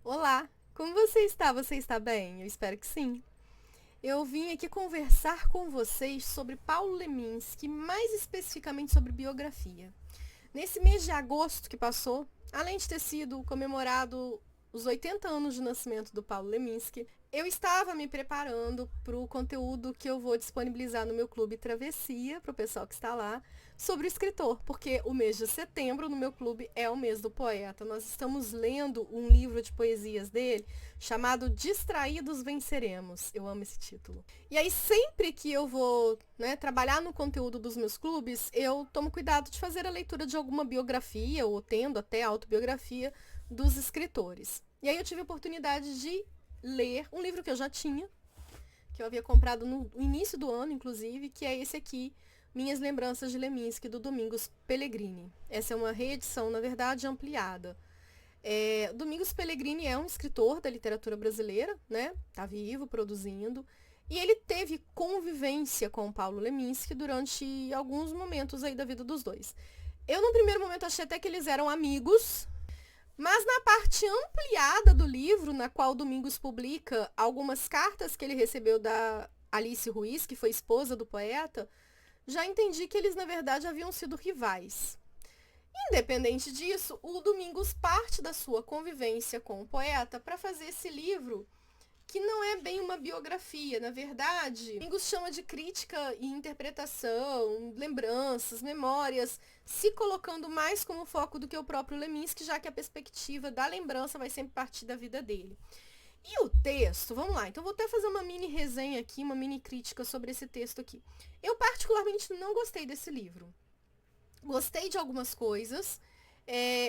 Olá, como você está? Você está bem? Eu espero que sim. Eu vim aqui conversar com vocês sobre Paulo Leminski, mais especificamente sobre biografia. Nesse mês de agosto que passou, além de ter sido comemorado os 80 anos de nascimento do Paulo Leminski, eu estava me preparando para o conteúdo que eu vou disponibilizar no meu clube Travessia, para o pessoal que está lá, sobre o escritor, porque o mês de setembro no meu clube é o mês do poeta. Nós estamos lendo um livro de poesias dele chamado Distraídos Venceremos. Eu amo esse título. E aí, sempre que eu vou trabalhar no conteúdo dos meus clubes, eu tomo cuidado de fazer a leitura de alguma biografia, ou tendo até autobiografia, dos escritores. E aí eu tive a oportunidade de ler um livro que eu já tinha, que eu havia comprado no início do ano, inclusive, que é esse aqui, Minhas Lembranças de Leminski, do Domingos Pellegrini. Essa é uma reedição, na verdade, ampliada. Domingos Pellegrini é um escritor da literatura brasileira, né? Tá vivo, produzindo. E ele teve convivência com o Paulo Leminski durante alguns momentos aí da vida dos dois. Eu, no primeiro momento, achei até que eles eram amigos, mas na parte ampliada do livro, na qual Domingos publica algumas cartas que ele recebeu da Alice Ruiz, que foi esposa do poeta, já entendi que eles, na verdade, haviam sido rivais. Independente disso, o Domingos parte da sua convivência com o poeta para fazer esse livro, que não é bem uma biografia, na verdade. Domingos chama de crítica e interpretação, lembranças, memórias, se colocando mais como foco do que o próprio Leminski, já que a perspectiva da lembrança vai sempre partir da vida dele. E o texto, vamos lá, então vou até fazer uma mini resenha aqui, uma mini crítica sobre esse texto aqui. Eu particularmente não gostei desse livro. Gostei de algumas coisas,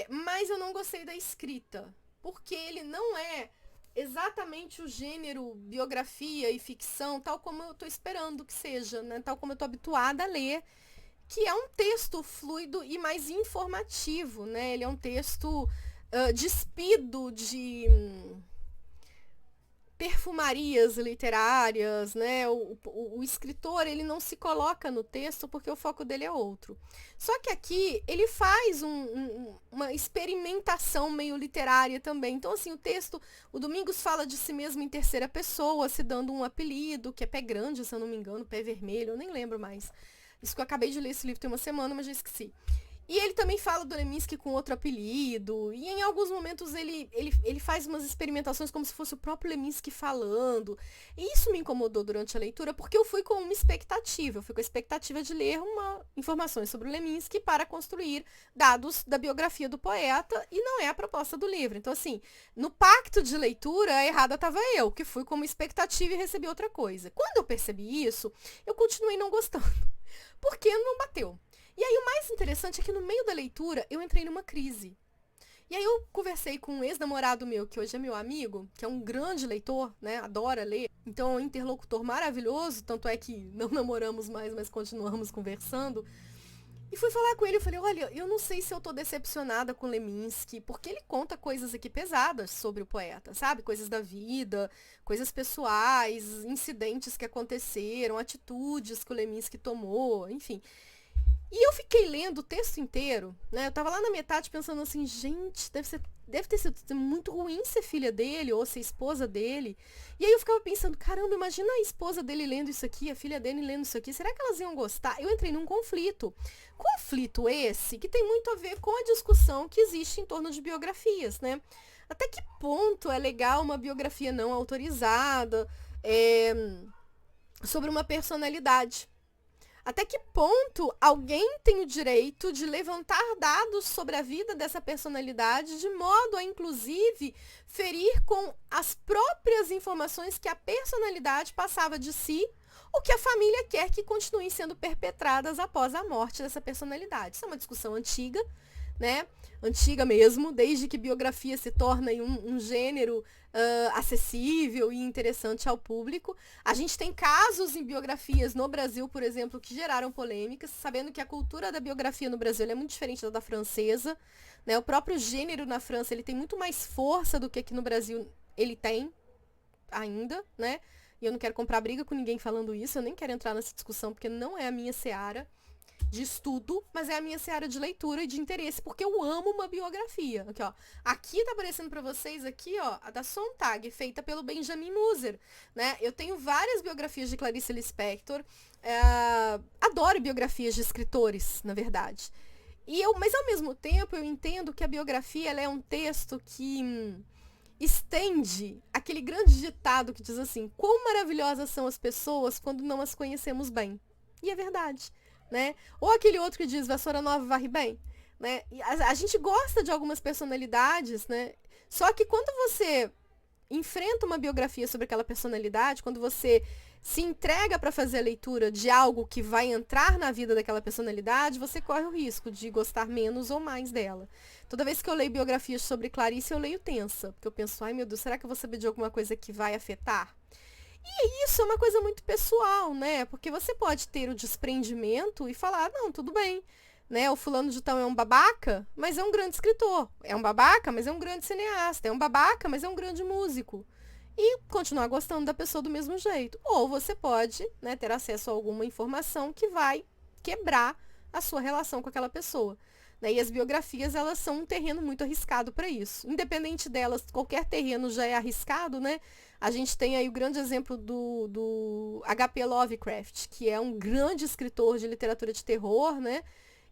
mas eu não gostei da escrita, porque ele não é exatamente o gênero biografia e ficção, tal como eu estou esperando que seja, né? Tal como eu estou habituada a ler, que é um texto fluido e mais informativo, né? Ele é um texto despido de perfumarias literárias, né? O escritor, ele não se coloca no texto porque o foco dele é outro. Só que aqui ele faz uma experimentação meio literária também. Então, assim, o Domingos fala de si mesmo em terceira pessoa, se dando um apelido, que é Pé Grande, se eu não me engano, Pé Vermelho, eu nem lembro mais. Isso que eu acabei de ler esse livro tem uma semana, mas já esqueci. E ele também fala do Leminski com outro apelido. E em alguns momentos ele faz umas experimentações como se fosse o próprio Leminski falando. E isso me incomodou durante a leitura, porque eu fui com uma expectativa. Eu fui com a expectativa de ler informações sobre o Leminski para construir dados da biografia do poeta. E não é a proposta do livro. Então, assim, no pacto de leitura, a errada estava eu, que fui com uma expectativa e recebi outra coisa. Quando eu percebi isso, eu continuei não gostando. Porque não bateu. E aí o mais interessante é que no meio da leitura eu entrei numa crise. E aí eu conversei com um ex-namorado meu, que hoje é meu amigo, que é um grande leitor, né? Adora ler. Então é um interlocutor maravilhoso, tanto é que não namoramos mais, mas continuamos conversando. E fui falar com ele, eu falei, olha, eu não sei se eu tô decepcionada com Leminski, porque ele conta coisas aqui pesadas sobre o poeta, sabe? Coisas da vida, coisas pessoais, incidentes que aconteceram, atitudes que o Leminski tomou, enfim. E eu fiquei lendo o texto inteiro, né? Eu tava lá na metade pensando assim, gente, deve ter sido muito ruim ser filha dele ou ser esposa dele. E aí eu ficava pensando, caramba, imagina a esposa dele lendo isso aqui, a filha dele lendo isso aqui, será que elas iam gostar? Eu entrei num conflito. Conflito esse que tem muito a ver com a discussão que existe em torno de biografias, né? Até que ponto é legal uma biografia não autorizada sobre uma personalidade? Até que ponto alguém tem o direito de levantar dados sobre a vida dessa personalidade de modo a, inclusive, ferir com as próprias informações que a personalidade passava de si, o que a família quer que continuem sendo perpetradas após a morte dessa personalidade? Isso é uma discussão antiga, né? Antiga mesmo, desde que biografia se torna um gênero acessível e interessante ao público. A gente tem casos em biografias no Brasil, por exemplo, que geraram polêmicas, sabendo que a cultura da biografia no Brasil é muito diferente da francesa. Né? O próprio gênero na França ele tem muito mais força do que aqui no Brasil ele tem ainda, né? E eu não quero comprar briga com ninguém falando isso, eu nem quero entrar nessa discussão porque não é a minha seara. de estudo, mas é a minha seara de leitura e de interesse, porque eu amo uma biografia. Aqui, ó. Aqui tá aparecendo para vocês aqui, ó, a da Sontag, feita pelo Benjamin Moser, né? Eu tenho várias biografias de Clarice Lispector. Adoro biografias de escritores, na verdade. Mas ao mesmo tempo eu entendo que a biografia ela é um texto que estende aquele grande ditado que diz assim: quão maravilhosas são as pessoas quando não as conhecemos bem. E é verdade, né? Ou aquele outro que diz vassoura nova varre bem, né? E a gente gosta de algumas personalidades, né? Só que quando você enfrenta uma biografia sobre aquela personalidade, quando você se entrega para fazer a leitura de algo que vai entrar na vida daquela personalidade, você corre o risco de gostar menos ou mais dela. Toda vez que eu leio biografias sobre Clarice, eu leio tensa, porque eu penso, ai meu Deus, será que eu vou saber de alguma coisa que vai afetar? E isso é uma coisa muito pessoal, né? Porque você pode ter o desprendimento e falar, não, tudo bem, né? O fulano de tal é um babaca, mas é um grande escritor. É um babaca, mas é um grande cineasta. É um babaca, mas é um grande músico. E continuar gostando da pessoa do mesmo jeito. Ou você pode, né, ter acesso a alguma informação que vai quebrar a sua relação com aquela pessoa. Né? E as biografias, elas são um terreno muito arriscado para isso. Independente delas, qualquer terreno já é arriscado, né? A gente tem aí o grande exemplo do H.P. Lovecraft, que é um grande escritor de literatura de terror, né?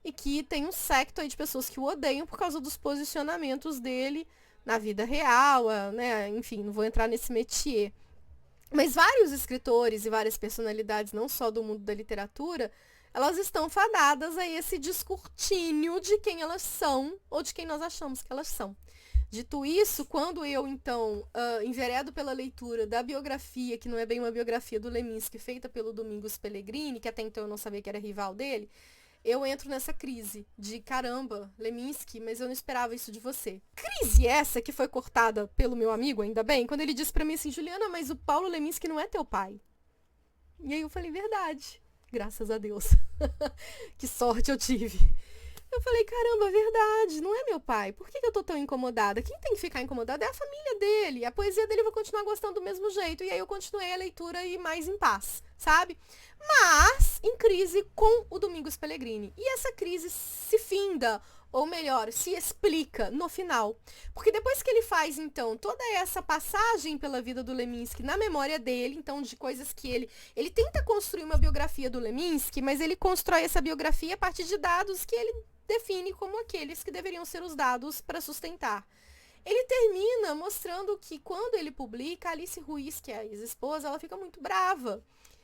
E que tem um séquito aí de pessoas que o odeiam por causa dos posicionamentos dele na vida real, né? Enfim, não vou entrar nesse métier. Mas vários escritores e várias personalidades, não só do mundo da literatura, elas estão fadadas a esse descortínio de quem elas são ou de quem nós achamos que elas são. Dito isso, quando eu, então, enveredo pela leitura da biografia, que não é bem uma biografia do Leminski, feita pelo Domingos Pellegrini, que até então eu não sabia que era rival dele, eu entro nessa crise de, caramba, Leminski, mas eu não esperava isso de você. Crise essa que foi cortada pelo meu amigo, ainda bem, quando ele disse pra mim assim, Juliana, mas o Paulo Leminski não é teu pai. E aí eu falei, verdade, graças a Deus. Que sorte eu tive. Eu falei, caramba, verdade, não é meu pai. Por que eu tô tão incomodada? Quem tem que ficar incomodada é a família dele. A poesia dele eu vou continuar gostando do mesmo jeito. E aí eu continuei a leitura e mais em paz, sabe? Mas em crise com o Domingos Pellegrini. E essa crise se finda, ou melhor, se explica no final. Porque depois que ele faz, então, toda essa passagem pela vida do Leminski na memória dele, então, de coisas que ele tenta construir uma biografia do Leminski, mas ele constrói essa biografia a partir de dados que ele define como aqueles que deveriam ser os dados para sustentar. Ele termina mostrando que quando ele publica, Alice Ruiz, que é a ex-esposa, ela fica muito brava.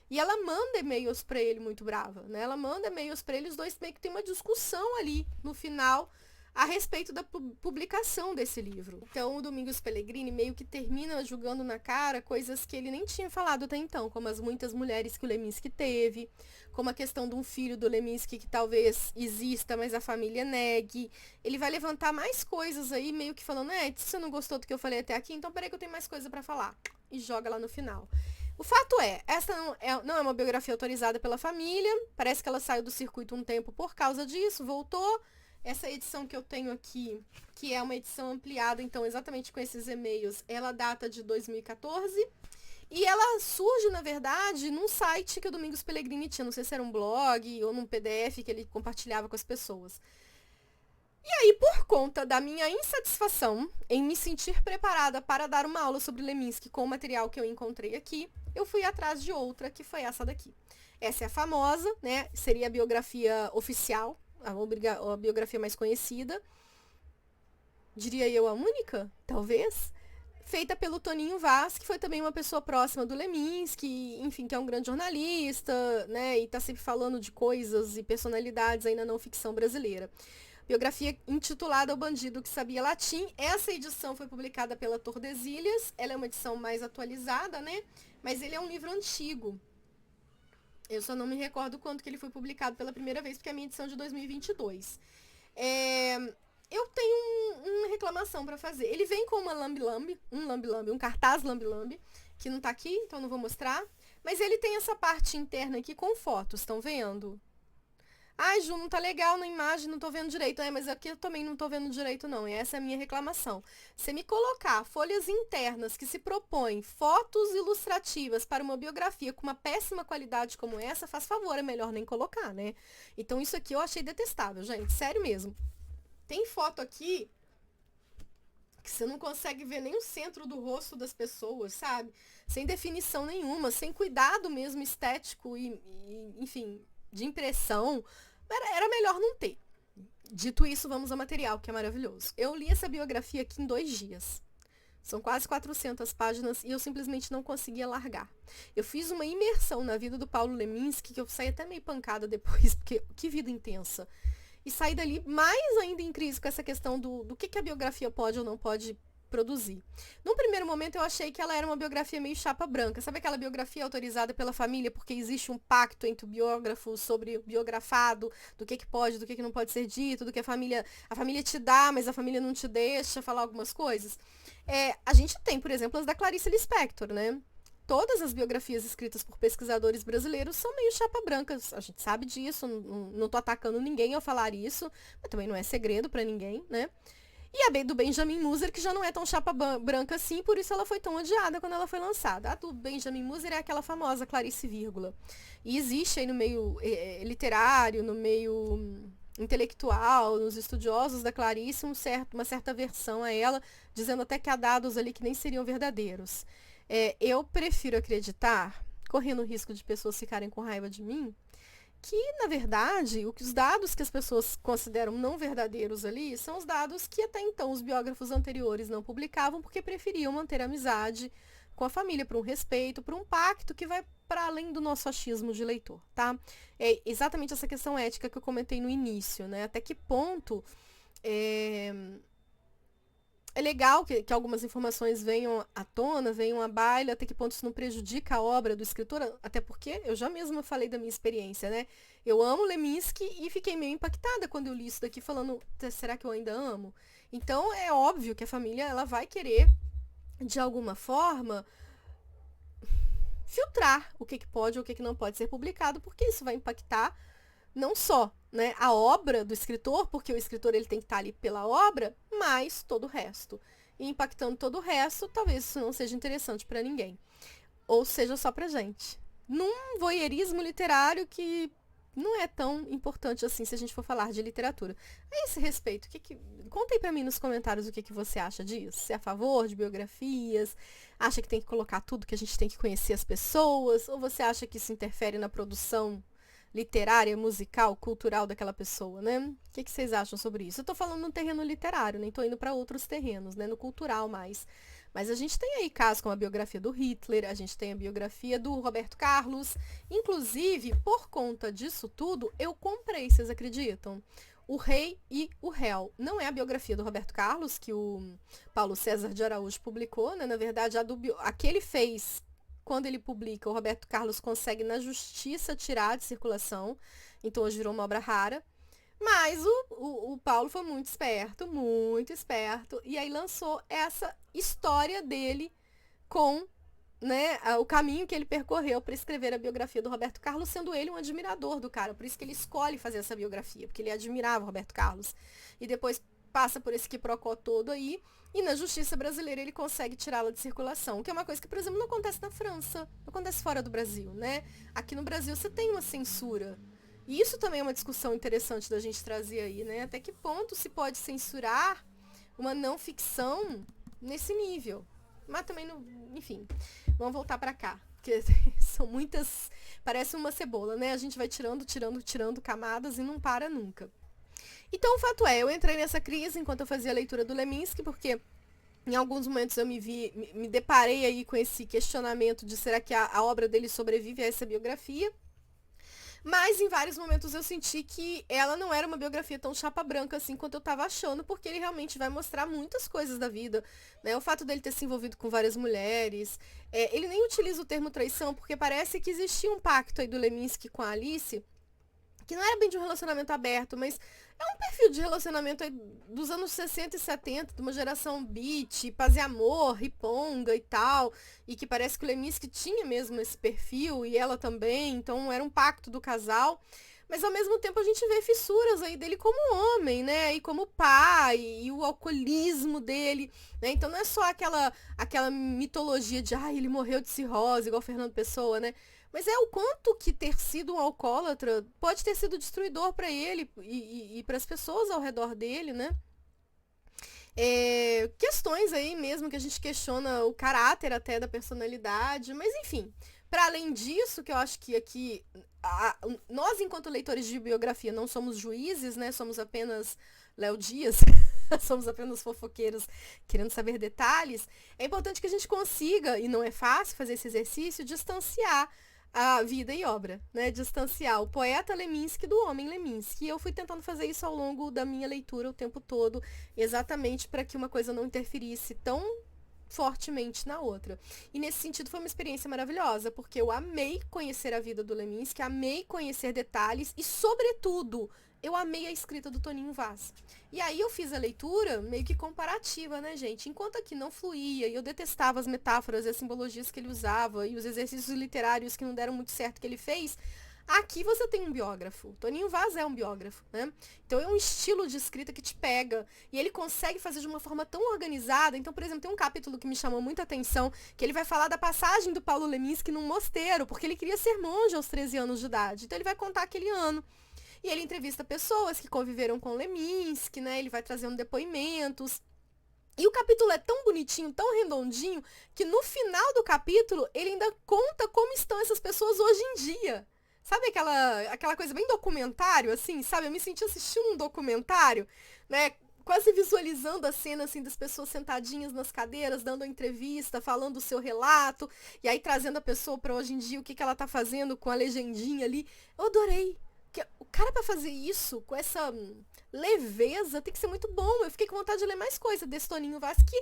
E ela manda e-mails para ele muito brava, né? Ela manda e-mails para ele, os dois meio que tem uma discussão ali no final a respeito da publicação desse livro. Então, o Domingos Pellegrini meio que termina jogando na cara coisas que ele nem tinha falado até então, como as muitas mulheres que o Leminski teve, como a questão de um filho do Leminski que talvez exista, mas a família negue. Ele vai levantar mais coisas aí, meio que falando, se você não gostou do que eu falei até aqui, então peraí que eu tenho mais coisa para falar. E joga lá no final. O fato é, essa não é uma biografia autorizada pela família, parece que ela saiu do circuito um tempo por causa disso, voltou. Essa edição que eu tenho aqui, que é uma edição ampliada, então, exatamente com esses e-mails, ela data de 2014. E ela surge, na verdade, num site que o Domingos Pellegrini tinha. Não sei se era um blog ou num PDF que ele compartilhava com as pessoas. E aí, por conta da minha insatisfação em me sentir preparada para dar uma aula sobre Leminski com o material que eu encontrei aqui, eu fui atrás de outra, que foi essa daqui. Essa é a famosa, né? Seria a biografia oficial, a biografia mais conhecida. Diria eu a única, talvez. Feita pelo Toninho Vaz, que foi também uma pessoa próxima do Leminski, enfim, que é um grande jornalista, né? E tá sempre falando de coisas e personalidades aí na não ficção brasileira. Biografia intitulada O Bandido que Sabia Latim. Essa edição foi publicada pela Tordesilhas. Ela é uma edição mais atualizada, né? Mas ele é um livro antigo. Eu só não me recordo quando que ele foi publicado pela primeira vez, porque é a minha edição de 2022. Eu tenho uma reclamação para fazer. Ele vem com uma lambi-lambi, um cartaz lambi-lambi, que não tá aqui, então não vou mostrar. Mas ele tem essa parte interna aqui com fotos, estão vendo? Ai, Ju, não tá legal na imagem, não tô vendo direito. É, mas aqui eu também não tô vendo direito, não. E essa é a minha reclamação. Se me colocar folhas internas que se propõem fotos ilustrativas para uma biografia com uma péssima qualidade como essa, faz favor, é melhor nem colocar, né? Então isso aqui eu achei detestável, gente. Sério mesmo. Tem foto aqui que você não consegue ver nem o centro do rosto das pessoas, sabe? Sem definição nenhuma, sem cuidado mesmo estético enfim, de impressão. Era melhor não ter. Dito isso, vamos ao material, que é maravilhoso. Eu li essa biografia aqui em 2 dias. São quase 400 páginas e eu simplesmente não conseguia largar. Eu fiz uma imersão na vida do Paulo Leminski, que eu saí até meio pancada depois, porque que vida intensa. E saí dali mais ainda em crise com essa questão do que a biografia pode ou não pode produzir. Num primeiro momento eu achei que ela era uma biografia meio chapa branca. Sabe aquela biografia autorizada pela família porque existe um pacto entre o biógrafo sobre o biografado, do que pode, do que não pode ser dito, do que a família te dá, mas a família não te deixa falar algumas coisas? A gente tem, por exemplo, as da Clarice Lispector, né? Todas as biografias escritas por pesquisadores brasileiros são meio chapa brancas. A gente sabe disso, não tô atacando ninguém ao falar isso, mas também não é segredo para ninguém, né? E a do Benjamin Moser, que já não é tão chapa branca assim, por isso ela foi tão odiada quando ela foi lançada. A do Benjamin Moser é aquela famosa Clarice Vírgula. E existe aí no meio literário, no meio intelectual, nos estudiosos da Clarice, uma certa versão a ela, dizendo até que há dados ali que nem seriam verdadeiros. Eu prefiro acreditar, correndo o risco de pessoas ficarem com raiva de mim, que, na verdade, os dados que as pessoas consideram não verdadeiros ali são os dados que até então os biógrafos anteriores não publicavam porque preferiam manter a amizade com a família, por um respeito, por um pacto que vai para além do nosso achismo de leitor, tá? É exatamente essa questão ética que eu comentei no início, né? Até que ponto é legal que algumas informações venham à tona, venham à baila, até que ponto isso não prejudica a obra do escritor, até porque eu já mesma falei da minha experiência, né? Eu amo Leminski e fiquei meio impactada quando eu li isso daqui, falando, será que eu ainda amo? Então é óbvio que a família ela vai querer, de alguma forma, filtrar o que pode ou o que não pode ser publicado, porque isso vai impactar não só, né, a obra do escritor, porque o escritor ele tem que estar ali pela obra, mas todo o resto. E impactando todo o resto, talvez isso não seja interessante para ninguém. Ou seja, só pra gente. Num voyeurismo literário que não é tão importante assim se a gente for falar de literatura. A esse respeito, conta aí pra mim nos comentários o que você acha disso. Se é a favor de biografias, acha que tem que colocar tudo, que a gente tem que conhecer as pessoas, ou você acha que isso interfere na produção literária, musical, cultural daquela pessoa, né? O que vocês acham sobre isso? Eu tô falando no terreno literário, nem tô indo para outros terrenos, né? No cultural mais. Mas a gente tem aí casos como a biografia do Hitler, a gente tem a biografia do Roberto Carlos. Inclusive, por conta disso tudo, eu comprei, vocês acreditam? O Rei e o Réu. Não é a biografia do Roberto Carlos, que o Paulo César de Araújo publicou, né? Na verdade, a que ele fez quando ele publica, o Roberto Carlos consegue na justiça tirar de circulação, então hoje virou uma obra rara. Mas o Paulo foi muito esperto, e aí lançou essa história dele com, né, o caminho que ele percorreu para escrever a biografia do Roberto Carlos, sendo ele um admirador do cara. Por isso que ele escolhe fazer essa biografia, porque ele admirava o Roberto Carlos. E depois passa por esse quiprocó todo aí, e na justiça brasileira ele consegue tirá-la de circulação, que é uma coisa que, por exemplo, não acontece na França, não acontece fora do Brasil, né? Aqui no Brasil você tem uma censura. E isso também é uma discussão interessante da gente trazer aí, né? Até que ponto se pode censurar uma não ficção nesse nível? Mas também, enfim, vamos voltar para cá, porque são muitas, parece uma cebola, né? A gente vai tirando camadas e não para nunca. Então, o fato é, eu entrei nessa crise enquanto eu fazia a leitura do Leminski, porque em alguns momentos eu me deparei aí com esse questionamento de será que a obra dele sobrevive a essa biografia? Mas em vários momentos eu senti que ela não era uma biografia tão chapa branca assim quanto eu estava achando, porque ele realmente vai mostrar muitas coisas da vida, né? O fato dele ter se envolvido com várias mulheres, ele nem utiliza o termo traição, porque parece que existia um pacto aí do Leminski com a Alice, que não era bem de um relacionamento aberto, mas é um perfil de relacionamento aí dos anos 60 e 70, de uma geração beat, paz e amor, riponga e tal, e que parece que o Leminski tinha mesmo esse perfil, e ela também, então era um pacto do casal, Mas ao mesmo tempo a gente vê fissuras aí dele como homem, né? E como pai, e o alcoolismo dele, né? Então não é só aquela mitologia de, ele morreu de cirrose, igual Fernando Pessoa, né? Mas é o quanto que ter sido um alcoólatra pode ter sido destruidor para ele e para as pessoas ao redor dele, né? Questões aí mesmo que a gente questiona o caráter até da personalidade, mas enfim, para além disso, que eu acho que aqui nós enquanto leitores de biografia não somos juízes, né? Somos apenas Léo Dias, somos apenas fofoqueiros querendo saber detalhes. É importante que a gente consiga, e não é fácil fazer esse exercício, distanciar a vida e obra, né? Distanciar o poeta Leminski do homem Leminski. E eu fui tentando fazer isso ao longo da minha leitura o tempo todo, exatamente para que uma coisa não interferisse tão fortemente na outra. E nesse sentido foi uma experiência maravilhosa, porque eu amei conhecer a vida do Leminski, amei conhecer detalhes e, sobretudo, eu amei a escrita do Toninho Vaz. E aí eu fiz a leitura meio que comparativa, né, gente? Enquanto aqui não fluía, e eu detestava as metáforas e as simbologias que ele usava, e os exercícios literários que não deram muito certo que ele fez, aqui você tem um biógrafo. Toninho Vaz é um biógrafo, né? Então é um estilo de escrita que te pega. E ele consegue fazer de uma forma tão organizada. Então, por exemplo, tem um capítulo que me chamou muita atenção, que ele vai falar da passagem do Paulo Leminski num mosteiro, porque ele queria ser monge aos 13 anos de idade. Então ele vai contar aquele ano. E ele entrevista pessoas que conviveram com Leminski, né? Ele vai trazendo depoimentos. E o capítulo é tão bonitinho, tão redondinho, que no final do capítulo ele ainda conta como estão essas pessoas hoje em dia. Sabe aquela coisa bem documentário, assim, sabe? Eu me senti assistindo um documentário, né? Quase visualizando a cena, assim, das pessoas sentadinhas nas cadeiras, dando a entrevista, falando o seu relato, e aí trazendo a pessoa para hoje em dia, o que ela tá fazendo com a legendinha ali. Eu adorei. O cara pra fazer isso, com essa leveza, tem que ser muito bom. Eu fiquei com vontade de ler mais coisa desse Toninho Vaz, que,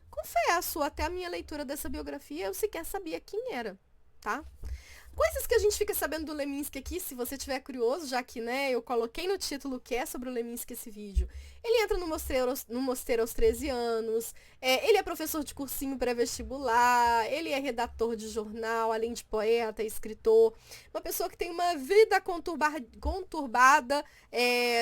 confesso, até a minha leitura dessa biografia, eu sequer sabia quem era, tá? Coisas que a gente fica sabendo do Leminski aqui, se você tiver curioso, já que, né, eu coloquei no título que é sobre o Leminski esse vídeo. Ele entra no mosteiro aos 13 anos, ele é professor de cursinho pré-vestibular, ele é redator de jornal, além de poeta, escritor. Uma pessoa que tem uma vida conturbada,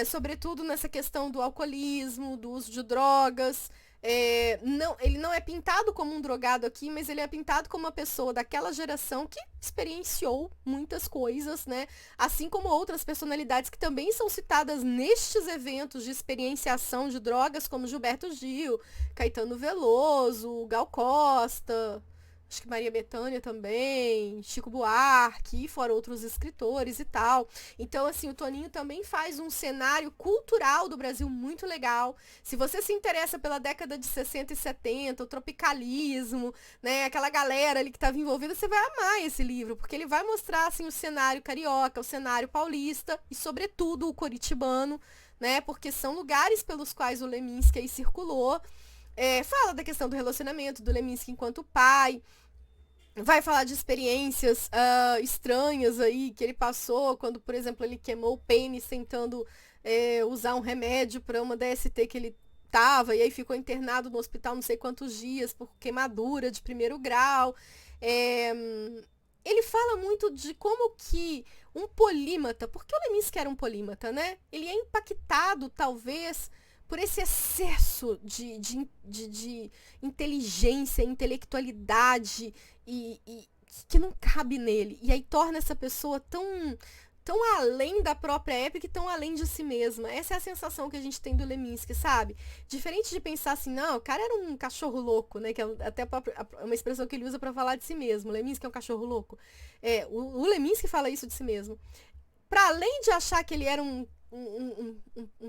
sobretudo nessa questão do alcoolismo, do uso de drogas. Ele não é pintado como um drogado aqui, mas ele é pintado como uma pessoa daquela geração que experienciou muitas coisas, né? Assim como outras personalidades que também são citadas nestes eventos de experienciação de drogas, como Gilberto Gil, Caetano Veloso, Gal Costa, acho que Maria Bethânia também, Chico Buarque, e fora outros escritores e tal. Então, assim, o Toninho também faz um cenário cultural do Brasil muito legal. Se você se interessa pela década de 60 e 70, o tropicalismo, né, aquela galera ali que estava envolvida, você vai amar esse livro, porque ele vai mostrar, assim, o cenário carioca, o cenário paulista e, sobretudo, o curitibano, né, porque são lugares pelos quais o Leminski aí circulou. Fala da questão do relacionamento do Leminski enquanto pai, vai falar de experiências estranhas aí que ele passou, quando, por exemplo, ele queimou o pênis tentando usar um remédio para uma DST que ele tava, e aí ficou internado no hospital não sei quantos dias por queimadura de 1º grau. Ele fala muito de como que um polímata, porque o Leminski era um polímata, né? Ele é impactado, talvez, por esse excesso de inteligência, intelectualidade e que não cabe nele. E aí torna essa pessoa tão além da própria época e tão além de si mesma. Essa é a sensação que a gente tem do Leminski, sabe? Diferente de pensar assim, não, o cara era um cachorro louco, né? Que é até uma expressão que ele usa para falar de si mesmo. O Leminski é um cachorro louco. O Leminski fala isso de si mesmo. Para além de achar que ele era um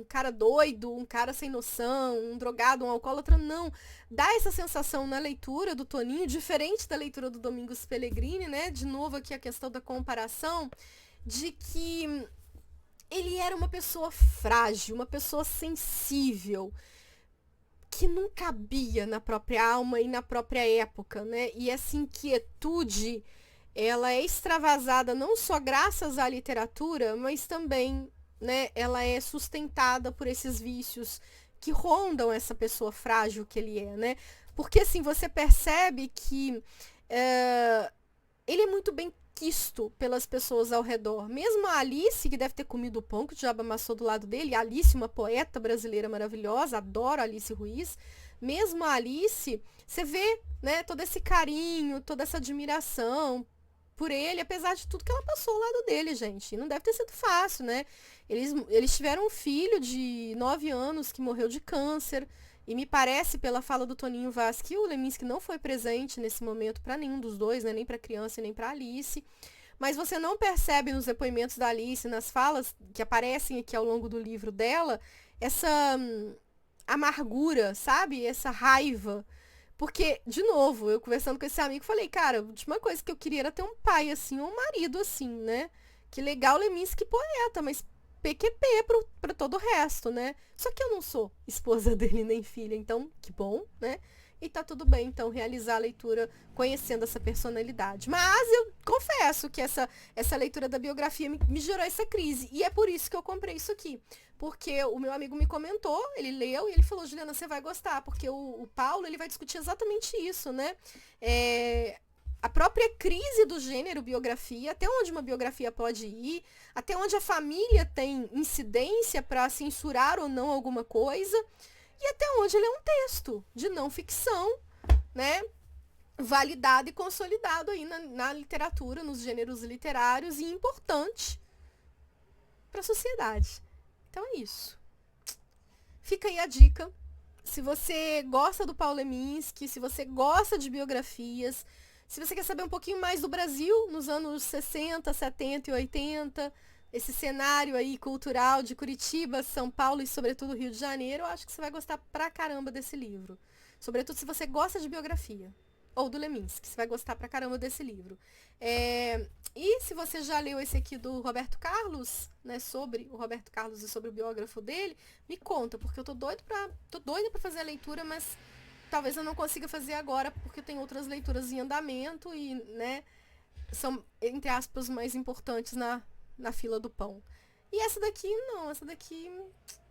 cara doido, um cara sem noção, um drogado, um alcoólatra, não. Dá essa sensação na leitura do Toninho, diferente da leitura do Domingos Pellegrini, né? De novo aqui a questão da comparação, de que ele era uma pessoa frágil, uma pessoa sensível, que não cabia na própria alma e na própria época, né? E essa inquietude, ela é extravasada não só graças à literatura, mas também, né, ela é sustentada por esses vícios que rondam essa pessoa frágil que ele é, né? Porque, assim, você percebe que ele é muito bem quisto pelas pessoas ao redor. Mesmo a Alice, que deve ter comido o pão que o diabo amassou do lado dele, a Alice, uma poeta brasileira maravilhosa, adoro a Alice Ruiz. Mesmo a Alice, você vê, né, todo esse carinho, toda essa admiração por ele, apesar de tudo que ela passou ao lado dele, gente. E não deve ter sido fácil, né? Eles tiveram um filho de 9 anos que morreu de câncer. E me parece, pela fala do Toninho Vaz, que o Leminski não foi presente nesse momento para nenhum dos dois, né? Nem para a criança e nem para Alice. Mas você não percebe nos depoimentos da Alice, nas falas que aparecem aqui ao longo do livro dela, essa amargura, sabe? Essa raiva. Porque, de novo, eu conversando com esse amigo, falei, cara, a última coisa que eu queria era ter um pai assim, ou um marido assim, né? Que legal Leminski poeta, mas PQP pra todo o resto, né? Só que eu não sou esposa dele nem filha, então, que bom, né? E tá tudo bem, então, realizar a leitura conhecendo essa personalidade. Mas eu confesso que essa leitura da biografia me gerou essa crise. E é por isso que eu comprei isso aqui. Porque o meu amigo me comentou, ele leu e ele falou, Juliana, você vai gostar. Porque o Paulo, ele vai discutir exatamente isso, né? A própria crise do gênero biografia, até onde uma biografia pode ir, até onde a família tem incidência para censurar ou não alguma coisa, e até onde ele é um texto de não ficção, né, validado e consolidado aí na literatura, nos gêneros literários e importante para a sociedade. Então é isso. Fica aí a dica. Se você gosta do Paulo Leminski, se você gosta de biografias, se você quer saber um pouquinho mais do Brasil, nos anos 60, 70 e 80, esse cenário aí cultural de Curitiba, São Paulo e sobretudo Rio de Janeiro, eu acho que você vai gostar pra caramba desse livro. Sobretudo se você gosta de biografia. Ou do Leminski, você vai gostar pra caramba desse livro. E se você já leu esse aqui do Roberto Carlos, né, sobre o Roberto Carlos e sobre o biógrafo dele, me conta, porque eu tô doida pra fazer a leitura, mas talvez eu não consiga fazer agora, porque tem outras leituras em andamento e, né, são, entre aspas, mais importantes na fila do pão. E essa daqui,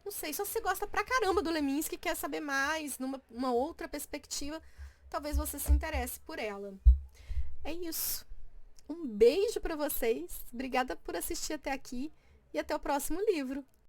não sei, só se você gosta pra caramba do Leminski, quer saber mais, numa outra perspectiva, talvez você se interesse por ela. É isso. Um beijo pra vocês, obrigada por assistir até aqui e até o próximo livro.